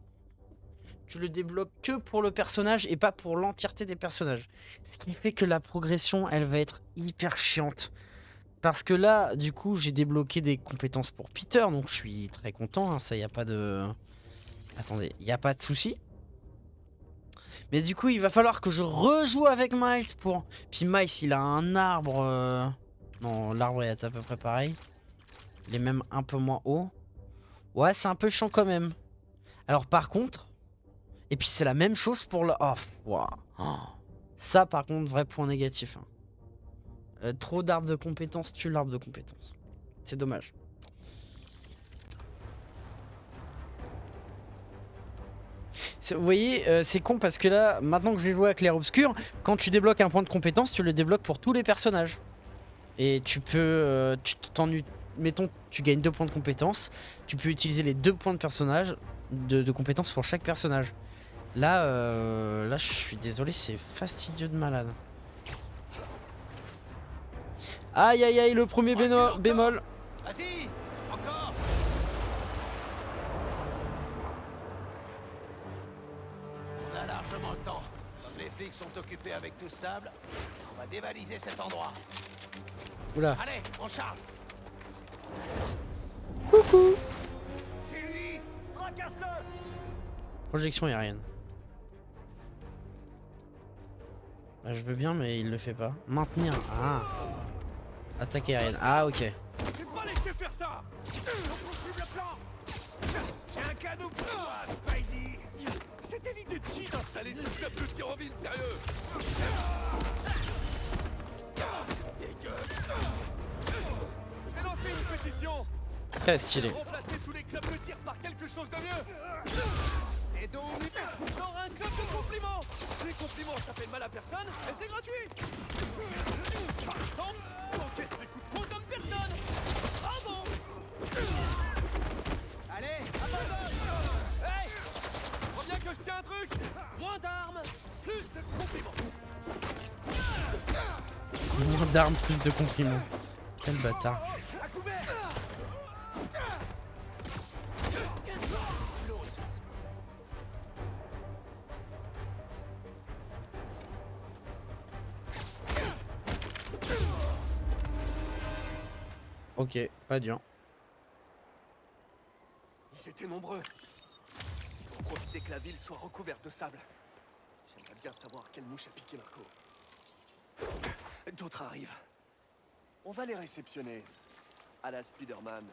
tu le débloques que pour le personnage et pas pour l'entièreté des personnages. Ce qui fait que la progression, elle va être hyper chiante. Parce que là, du coup, j'ai débloqué des compétences pour Peter, donc je suis très content, hein, ça, y a pas de... Attendez, y a pas de souci. Mais du coup, il va falloir que je rejoue avec Miles pour... Puis Miles, il a un arbre... Non, l'arbre est à peu près pareil. Il est même un peu moins haut. Ouais, c'est un peu chiant quand même. Alors par contre... Et puis c'est la même chose pour le... Oh, wow. Ça, par contre, vrai point négatif. Hein. Trop d'arbres de compétences tue l'arbre de compétences. C'est dommage. Vous voyez, c'est con parce que là, maintenant que j'ai joué à Clair Obscur, quand tu débloques un point de compétence, tu le débloques pour tous les personnages. Et tu peux... mettons, tu gagnes 2 points de compétence. Tu peux utiliser les 2 points de personnage, de compétences pour chaque personnage. Là, là, je suis désolé, c'est fastidieux de malade. Aïe aïe aïe, le premier bémol. Vas-y, encore. On a largement le temps. Comme les flics sont occupés avec tout ce sable, on va dévaliser cet endroit. Oula. Allez, on charge. Coucou. Sylvie, fracasse-le. Projection aérienne. Bah, je veux bien, mais il le fait pas. Maintenir. Ah. Attaque aérienne. Ah, ok. J'ai pas laissé faire ça. On poursuit le plan. J'ai un cadeau pour toi, Spidey. C'était l'idée de qui d'installer ce club de tir en ville, sérieux? Je vais lancer une pétition. Très stylé. Remplacer tous les clubs de tir par quelque chose de mieux. Et donc, genre un club de compliments. Les compliments, ça fait de mal à personne et c'est gratuit. Par exemple, encaisse les coups de poing comme personne. Bravo. Allez, abandonne. Hey, reviens que je tiens un truc. Moins d'armes, plus de compliments. Moins d'armes, plus de compliments. Quel bâtard. À couvert. Ok, pas dur. Ils étaient nombreux. Ils ont profité que la ville soit recouverte de sable. J'aimerais bien savoir quelle mouche a piqué Marco. D'autres arrivent. On va les réceptionner. À la Spider-Man.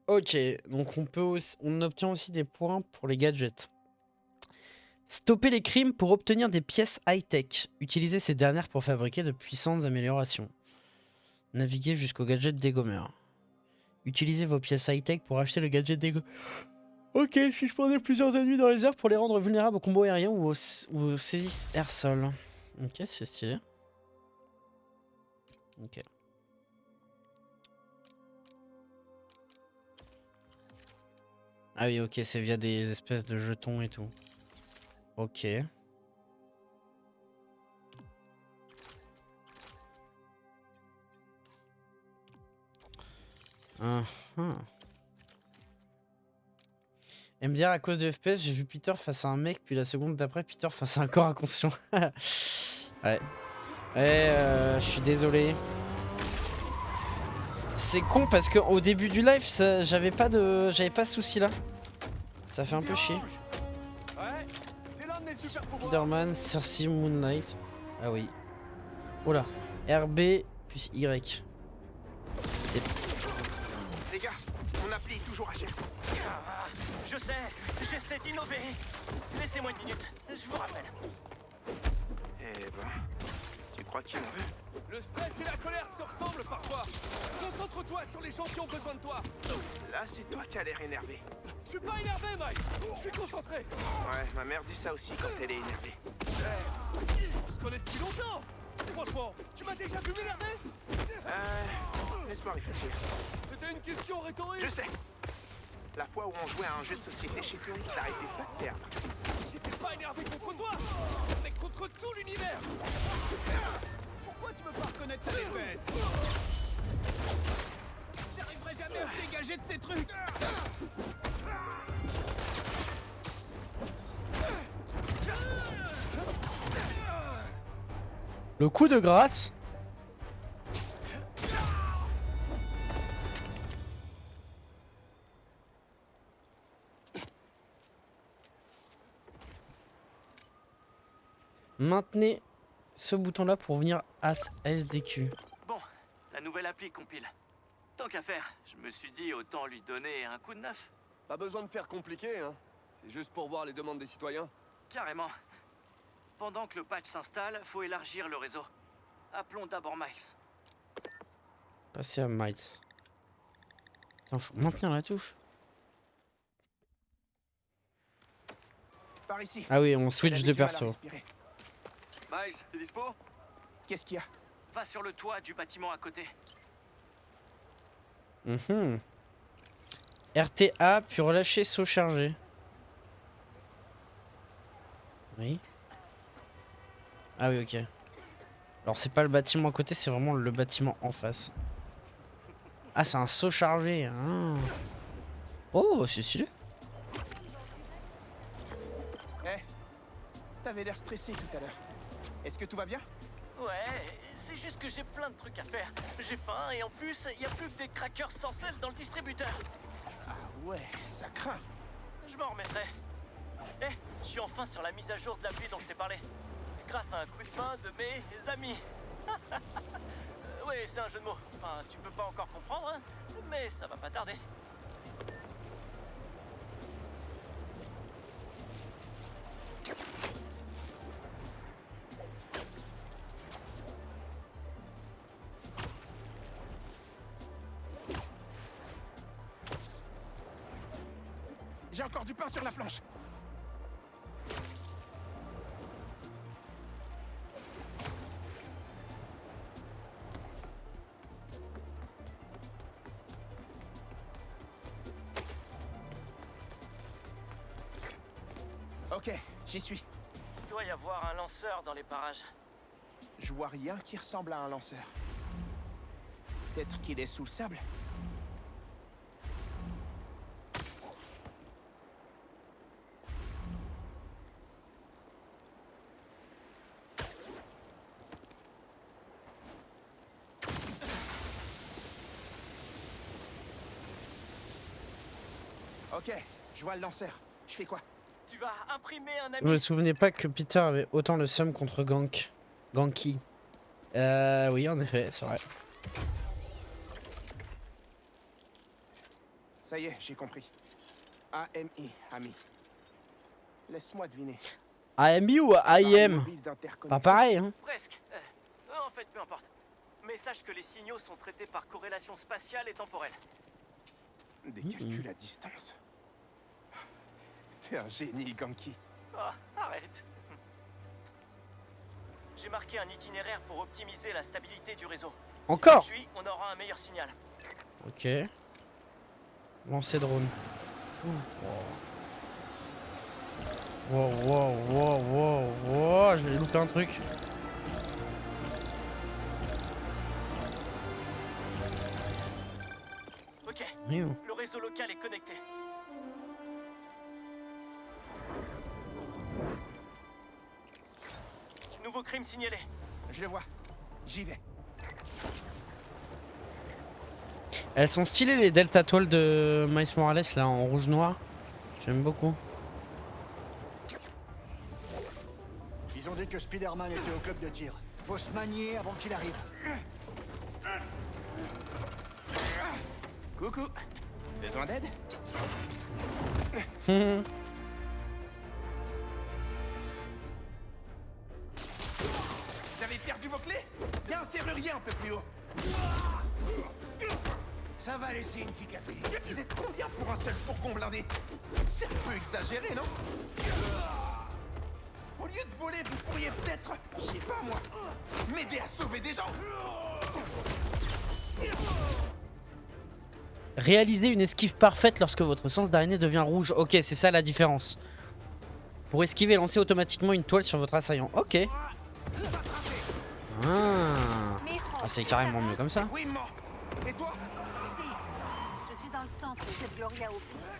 Ok, donc on obtient aussi des points pour les gadgets. Stopper les crimes pour obtenir des pièces high-tech. Utilisez ces dernières pour fabriquer de puissantes améliorations. Naviguez jusqu'au gadget dégommeur. Utilisez vos pièces high-tech pour acheter le gadget dégommeur. Ok, suspendez plusieurs ennemis dans les airs pour les rendre vulnérables au combo aérien ou au saisis air-sol. Ok, c'est stylé. Ok. Ah oui, ok, c'est via des espèces de jetons et tout. Ok. MDR à cause de FPS, j'ai vu Peter face à un mec, puis la seconde d'après, Peter face à un corps inconscient. Ouais. Ouais, je suis désolé. C'est con parce que au début du live, j'avais pas ce souci là. Ça fait un peu chier. Ouais, c'est l'un de mes super pouvoirs. Spider-Man, Cersei, Moonlight. Ah oui. Oh là. RB plus Y. C'est... Les gars, mon appli est toujours HS. Ah, je sais, j'essaie d'innover. Laissez-moi une minute, je vous rappelle. Eh ben, tu crois qu'il en veut? Le stress et la colère se ressemblent parfois. Concentre-toi sur les gens qui ont besoin de toi. Là, c'est toi qui as l'air énervé. Je suis pas énervé, Mike. Je suis concentré. Ouais, ma mère dit ça aussi quand elle est énervée. On se connaît depuis longtemps. Franchement, tu m'as déjà vu m'énerver? Laisse-moi réfléchir. C'était une question rhétorique. Je sais. La fois où on jouait à un jeu de société chez Théorie, t'arrêtais pas de perdre. J'étais pas énervé contre toi, mais contre tout l'univers. Pourquoi tu veux pas reconnaître ta défaite? J'arriverai jamais à me dégager de ces trucs. Le coup de grâce. Maintenez ce bouton là pour venir à SDQ. Bon, la nouvelle appli compile. Tant qu'à faire, je me suis dit autant lui donner un coup de neuf. Pas besoin de faire compliqué, hein. C'est juste pour voir les demandes des citoyens. Carrément. Pendant que le patch s'installe, faut élargir le réseau. Appelons d'abord Miles. Passer à Miles. Putain, faut maintenir la touche. Par ici. Ah oui, on switch de Elle avait du mal à perso. respirer. Miles, t'es dispo? Qu'est-ce qu'il y a? Va sur le toit du bâtiment à côté. RTA, puis relâcher saut chargé. Oui. Ah oui, ok. Alors c'est pas le bâtiment à côté, c'est vraiment le bâtiment en face. Ah, c'est un saut chargé. Ah. Oh, c'est stylé. T'avais l'air stressé tout à l'heure. Est-ce que tout va bien? Ouais, c'est juste que j'ai plein de trucs à faire. J'ai faim et en plus, il y a plus que des crackers sans sel dans le distributeur. Ah ouais, ça craint. Je m'en remettrai. Eh, je suis enfin sur la mise à jour de l'appli dont je t'ai parlé. Grâce à un coup de main de mes amis. Oui, c'est un jeu de mots. Enfin, tu peux pas encore comprendre, hein, mais ça va pas tarder. J'ai encore du pain sur la planche. Ok, j'y suis. Il doit y avoir un lanceur dans les parages. Je vois rien qui ressemble à un lanceur. Peut-être qu'il est sous le sable. Ok, je vois le lanceur. Je fais quoi? Tu vas imprimer un Vous ami. me souvenez pas que Peter avait autant le seum contre Ganki. Oui, en effet, c'est vrai. Ça y est, j'ai compris. AMI, ami. Laisse-moi deviner. AMI ou IM? Mobile d'interconnexion. Pas pareil, hein. Presque. En fait, peu importe. Mais sache que les signaux sont traités par corrélation spatiale et temporelle. Des calculs à distance. T'es un génie, Ganki. Ah, arrête. J'ai marqué un itinéraire pour optimiser la stabilité du réseau. Encore? Si tu me suis, on aura un meilleur signal. Ok. Lancer drone. Wow, wow, wow, wow, wow, je vais louper un truc. Ok, Ok, Oui, oh. le réseau local est connecté. Nouveau crime signalé. Je le vois. J'y vais. Elles sont stylées les Delta Toiles de Miles Morales là en rouge noir. J'aime beaucoup. Ils ont dit que Spider-Man était au club de tir. Faut se manier avant qu'il arrive. Coucou. Besoin d'aide? Vous avez perdu vos clés? Il y a un serrurier un peu plus haut. Ça va laisser une cicatrice. Vous êtes combien pour un seul fourgon blindé? C'est un peu exagéré, non? Au lieu de voler, vous pourriez peut-être, je sais pas moi, m'aider à sauver des gens. Réalisez une esquive parfaite lorsque votre sens d'araignée devient rouge. Ok, c'est ça la différence. Pour esquiver, lancez automatiquement une toile sur votre assaillant. Ok. Ah, c'est carrément mieux comme ça. Oui, maman. Et toi? Si, je suis dans le centre de Gloria au piste.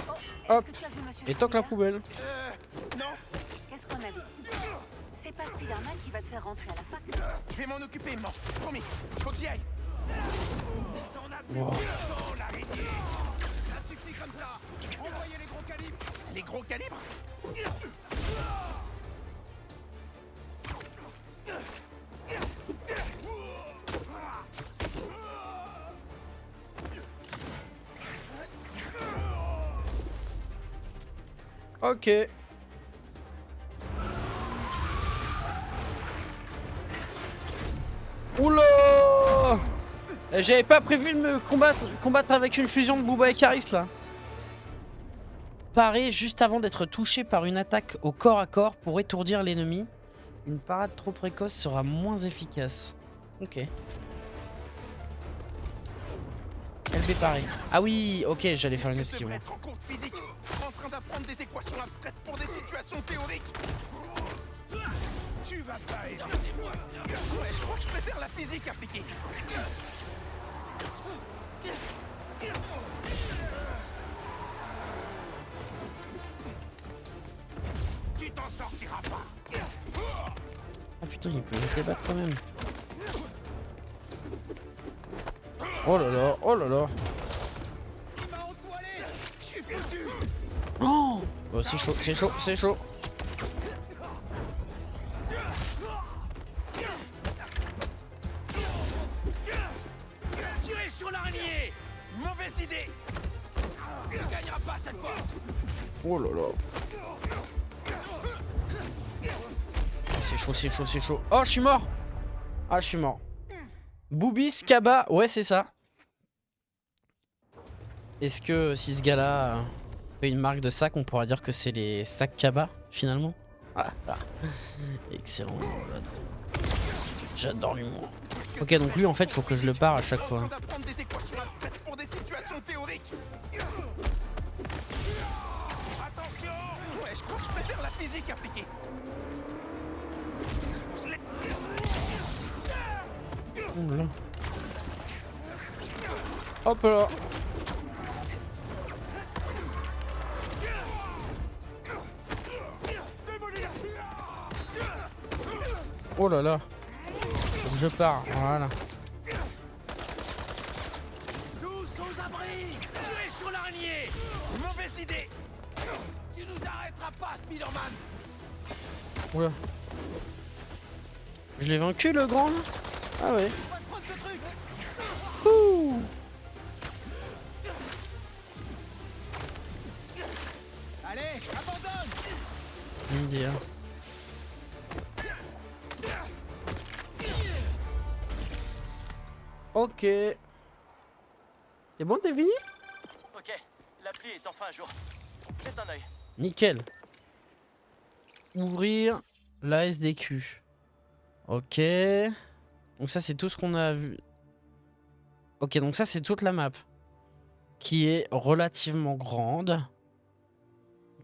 Oh, Hop. est-ce que tu as vu Monsieur Et toque la Spider? poubelle. Non. Qu'est-ce qu'on avait dit? C'est pas Spider-Man qui va te faire rentrer à la fac. Je vais m'en occuper, maman. Promis. Faut qu'il y aille. Wow. Ça suffit comme ça. Envoyez les gros calibres. Les gros calibres? Ok. Oula! J'avais pas prévu de me combattre avec une fusion de Booba et Caris là. Parer juste avant d'être touché par une attaque au corps à corps pour étourdir l'ennemi. Une parade trop précoce sera moins efficace. Ok. LB paré. Ah oui, ok, j'allais faire une Je esquive. devrais être en cours de physique, en train d'apprendre des équations abstraites pour des situations théoriques. Tu vas pas aider. Ouais, je crois que je préfère la physique appliquée. Tu t'en sortiras pas. Ah putain, il peut se débattre quand même. Oh là là, oh là là. Il m'a entoilé. Je suis foutu. Oh, oh c'est chaud, c'est chaud, c'est chaud. Tirez sur l'araignée. Mauvaise idée. Il ne gagnera pas cette fois. Oh là là. C'est chaud, c'est chaud, c'est chaud. Oh, je suis mort. Ah, je suis mort. Boubis, Kaba, ouais, c'est ça. Est-ce que si ce gars-là fait une marque de sac, on pourra dire que c'est les sacs Kaba, finalement? Excellent. J'adore l'humour. Ok, donc lui, en fait, faut que je le pare à chaque En fois. train d'apprendre des équations abstraites pour des situations théoriques. Attention. Ouais, je crois que je préfère la physique appliquée. Oh là. Hop là. Oh là là. Faut que je pars, voilà. Tous aux abris. Tirez sur l'araignée. Mauvaise idée. Tu nous arrêteras pas, Spider-Man. Oula. Je l'ai vaincu le grand là? Ah ouais. On va te prendre ce truc. Ouh. Allez, abandonne. India. Ok. C'est bon, t'es fini? Ok, l'appli est enfin à jour. C'est un œil. Nickel. Ouvrir la SDQ. Ok. Donc ça c'est tout ce qu'on a vu. Ok, donc ça c'est toute la map. Qui est relativement grande.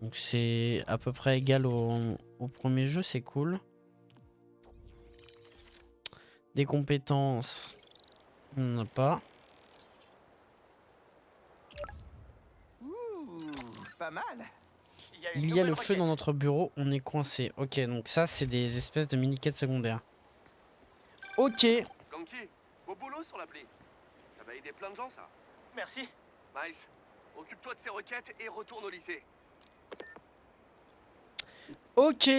Donc c'est à peu près égal au premier jeu, c'est cool. Des compétences, on n'en a pas. Pas mal. Il y a le feu dans notre bureau, on est coincé. Ok, donc ça, c'est des espèces de mini-quêtes secondaires. Ok. Ganki, au boulot sur l'appli. Ça va aider plein de gens, ça. Merci. Miles, occupe-toi de ces requêtes et retourne au lycée. Ok.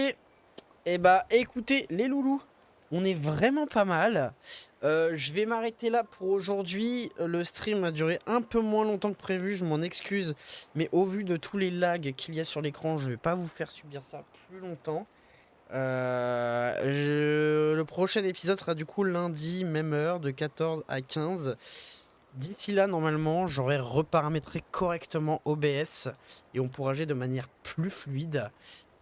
Eh bah, écoutez, les loulous, on est vraiment pas mal. Je vais m'arrêter là pour aujourd'hui. Le stream a duré un peu moins longtemps que prévu, je m'en excuse. Mais au vu de tous les lags qu'il y a sur l'écran, je vais pas vous faire subir ça plus longtemps. Le prochain épisode sera du coup lundi, même heure, de 14 à 15. D'ici là, normalement, j'aurai reparamétré correctement OBS et on pourra jouer de manière plus fluide.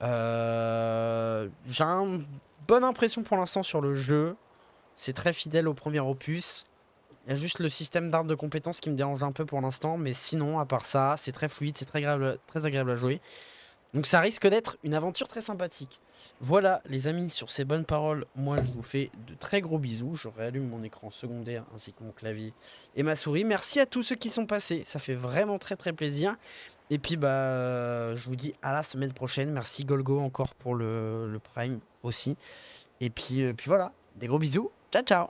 J'ai une bonne impression pour l'instant sur le jeu. C'est très fidèle au premier opus. Il y a juste le système d'arbre de compétences qui me dérange un peu pour l'instant. Mais sinon, à part ça, c'est très fluide, c'est très agréable à jouer. Donc ça risque d'être une aventure très sympathique. Voilà les amis, sur ces bonnes paroles, moi je vous fais de très gros bisous. Je réallume mon écran secondaire ainsi que mon clavier et ma souris. Merci à tous ceux qui sont passés, ça fait vraiment très plaisir. Et puis bah je vous dis à la semaine prochaine. Merci Golgo encore pour le Prime aussi. Et puis voilà, des gros bisous, ciao ciao.